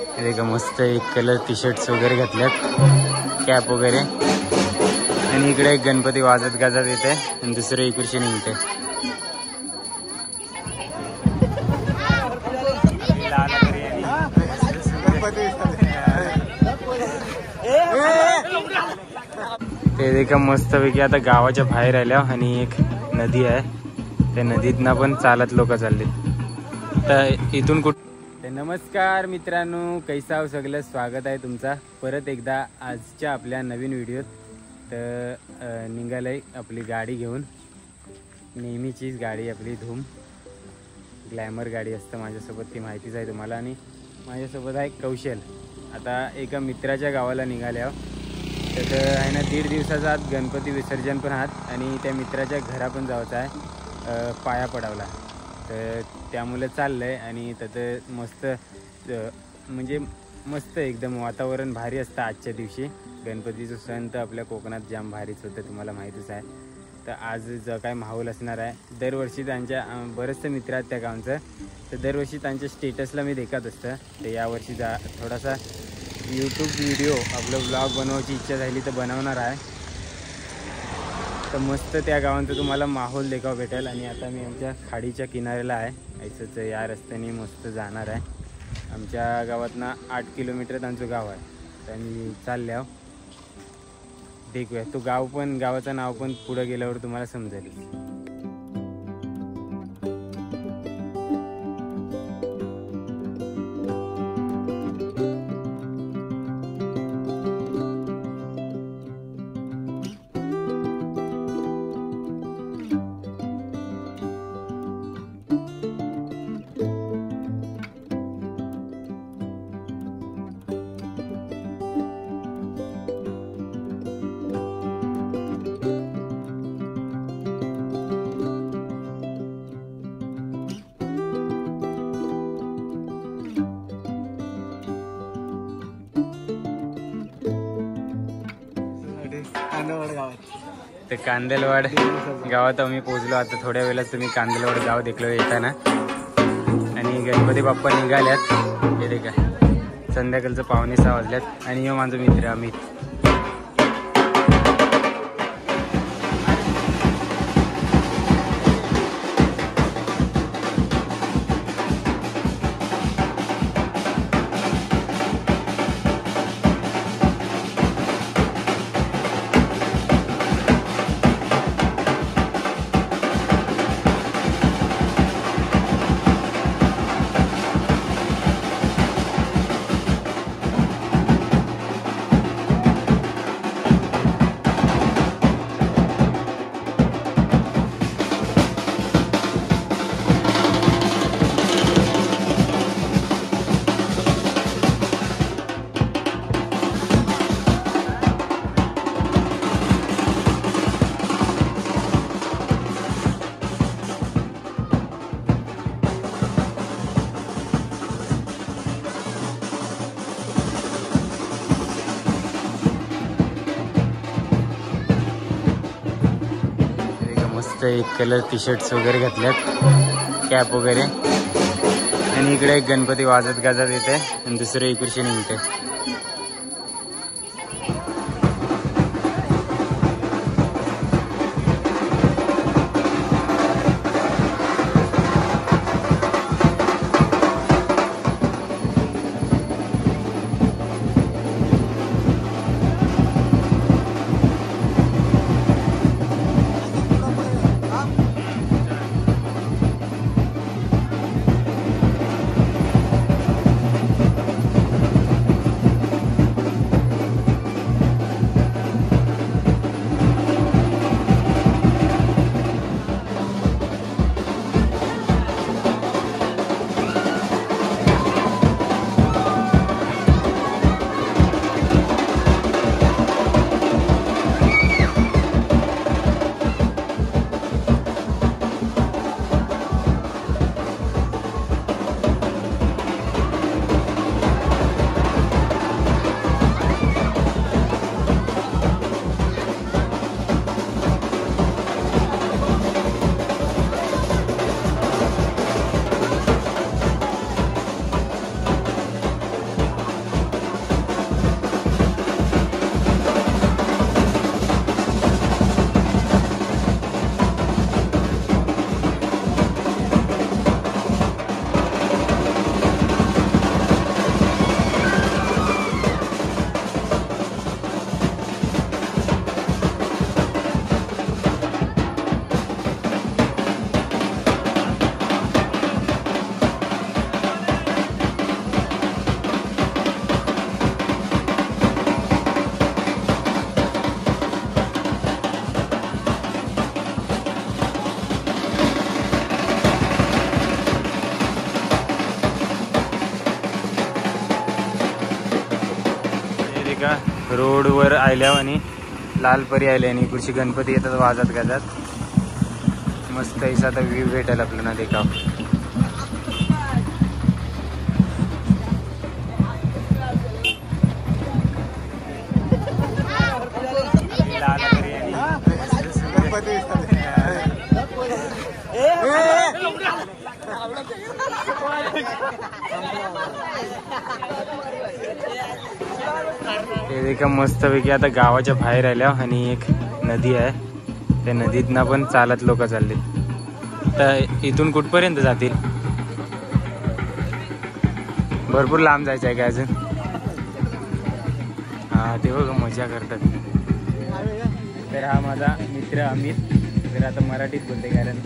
हे का मस्त एक कलर टी शर्ट्स वगैरे घातल्यात, कॅप वगैरे. आणि इकडे एक गणपती वाजत गाजत येते आणि दुसरे इकडचे निघते. ते देखा मस्तपैकी आता गावाच्या बाहेर आल्या आणि एक नदी आहे, त्या नदीतनं पण चालत लोक चालले. तर इथून नमस्कार मित्रांनो, कैसा हो सगळं. स्वागत आहे तुमचा परत एकदा आजच्या आपल्या नवीन व्हिडिओत. तर निघालंय आपली गाडी घेऊन, नेहमीचीच गाडी आपली धूम ग्लॅमर गाडी असतं माझ्यासोबत, ती माहितीच आहे तुम्हाला. आणि माझ्यासोबत आहे कौशल. आता एका मित्राच्या गावाला निघाल्या. तर आहे ना 1.5 दिवसाचा आत गणपती विसर्जन पण आहात आणि त्या मित्राच्या घरा पण जायचं आहे, पाया पडावला. तर त्यामुळे चाललं आहे. आणि त्याचं मस्त म्हणजे मस्त एकदम वातावरण भारी असतं आजच्या दिवशी. गणपतीचं सण तर आपल्या कोकणात जाम भारीच होतं, तुम्हाला माहीतच आहे. तर आज जो काय माहोल असणार आहे, दरवर्षी त्यांच्या बरेचसे मित्र आहेत त्या गावचं, तर दरवर्षी त्यांच्या स्टेटसला मी देखत असतं. तर यावर्षी थोडासा यूट्यूब व्हिडिओ आपलं ब्लॉग बनवायची इच्छा झाली तर बनवणार आहे. तर मस्त त्या गावांचं तुम्हाला माहोल देखावा भेटेल. आणि आता मी आमच्या खाडीच्या किनाऱ्याला आहे, ऐसंच या रस्त्याने मस्त जाणार आहे. आमच्या गावातनं 8 किलोमीटर त्यांचं गाव आहे. तर मी चालले आहो, देखूया. तो गाव पण, गावाचं नाव पण पुढं गेल्यावर तुम्हाला समजेल. तर कांदेलवाड गावात आम्ही पोहोचलो. आता थोड्या वेळात तुम्ही कांदेलवाड गाव देखलो येताना. आणि गणपती बाप्पा निघाल्यात, हे देखा संध्याकाळचं 5:45 वाजल्यात. आणि यो माझा मित्र अमित. एक कलर टी शर्ट्स वगैरे घातल्यात, कॅप वगैरे. आणि इकडे एक गणपती वाजत गाजत येते आणि दुसरे इकडचे निघते. का रोडवर आयल्या आणि लालपरी आले आणि इकडची गणपती येतात वाजत गाजत. मस्त ऐसा आता व्ह्यू भेटेल आपल्याला देखाव. लालपरी आणि ते देखा मस्तपैकी आता गावाच्या बाहेर आल्या आणि एक नदी आहे. त्या नदीतना पण चालत लोक चालले. तर इथून कुठपर्यंत जातील? भरपूर लांब जायचं आहे का अजून? हा ते बघ मजा करतात. तर हा माझा मित्र अमित. तर आता मराठीत बोलते कारण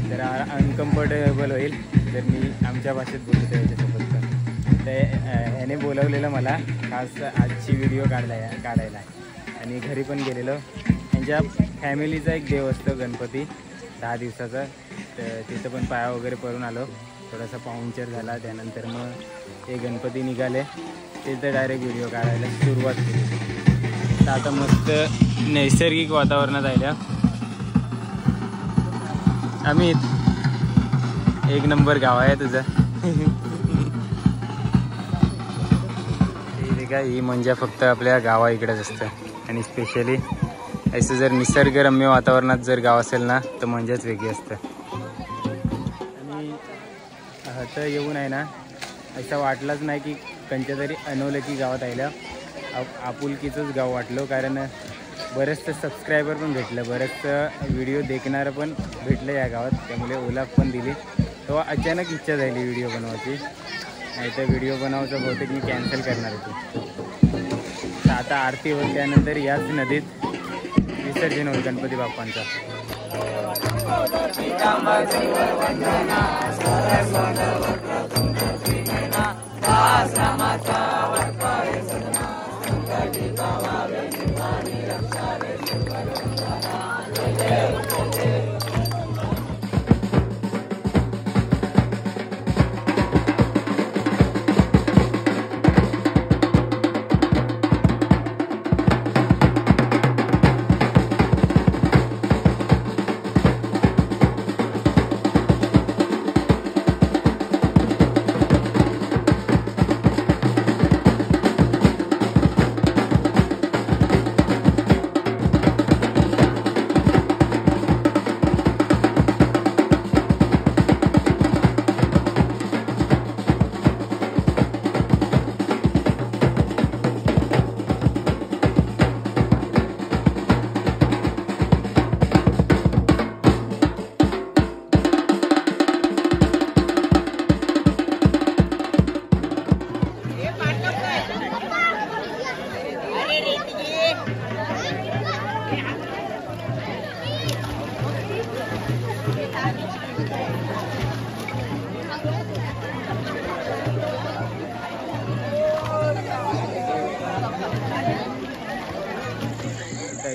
जरा अनकम्फर्टेबल होईल जर मी आमच्या भाषेत बोलतो त्याच्यासोबत. तर ह्याने बोलवलेलं मला खास आजची व्हिडिओ काढायला आणि घरी पण गेलेलो. त्यांच्या फॅमिलीचा एक देव असतो गणपती 10 दिवसाचा. तर तिथं पण पाया वगैरे पडून आलो. थोडासा पाहुणचार झाला. त्यानंतर मग ते गणपती निघाले. तिथं डायरेक्ट व्हिडिओ काढायला सुरुवात केली. तर आता मस्त नैसर्गिक वातावरणात आल्या. अमित एक नंबर गाव आहे तुझं. ही म्हणजे फक्त आपल्या गावा इकडेच असतं आणि स्पेशली असं जर निसर्गरम्य वातावरणात जर गाव असेल ना तर म्हणजेच वेगळी असतं. आणि तर येऊन आहे ना असं वाटलंच नाही की कोणत्या तरी अनोळखी गावात आयला. आपुलकीचंच गाव वाटलं कारण बरेचसं सबस्क्रायबर पण भेटलं. बरेचसं व्हिडिओ देखणारं पण भेटलं या गावात. त्यामुळे ओळख पण दिली. तेव्हा अचानक इच्छा झाली व्हिडिओ बनवायची. नाही तर व्हिडिओ बनवायचं बहुतेक मी कॅन्सल करणार होती. तर आता आरती होईल त्यानंतर याच नदीत विसर्जन होईल गणपती बाप्पांचा.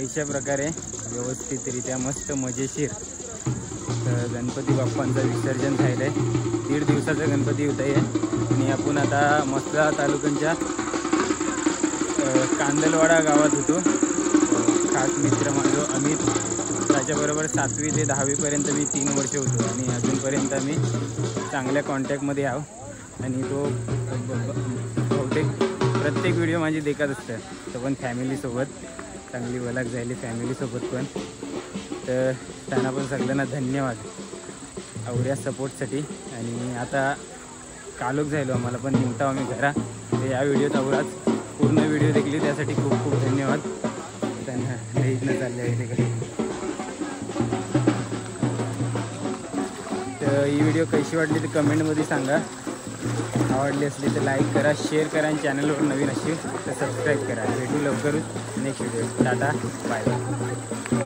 अशा प्रकारे व्यवस्थितरित्या मस्त मजेशीर गणपती बाप्पांचं विसर्जन झालं आहे. 1.5 दिवसाचा गणपती होत आहे आणि आपण आता मस्ता तालुक्यांच्या कांदलवाडा गावात होतो. खास मित्र माझो अमित. त्याच्याबरोबर 7वी ते 10वीपर्यंत मी 3 वर्ष होतो आणि अजूनपर्यंत मी चांगल्या कॉन्टॅक्टमध्ये आहो. आणि तो बहुतेक प्रत्येक व्हिडिओ माझी देखत असतं. तो पण फॅमिलीसोबत चांगली ओळख झाली फॅमिलीसोबत पण. तर त्यांना पण सगळ्यांना धन्यवाद एवढ्या सपोर्टसाठी. आणि आता कालोख झालो आम्हाला पण निघतो आम्ही घरा. तर या व्हिडिओत एवढाच. पूर्ण व्हिडिओ देखील त्यासाठी खूप खूप धन्यवाद. त्यांना इथनं चालले आहे तिकडे. तर ही व्हिडिओ कशी वाटली तर कमेंटमध्ये सांगा. आवडली असली तर लाईक करा, शेअर करा आणि चॅनलवर नवीन असेल तर सबस्क्राईब करा. भेटू लवकरच नेक्स्ट व्हिडिओ. Tata bye.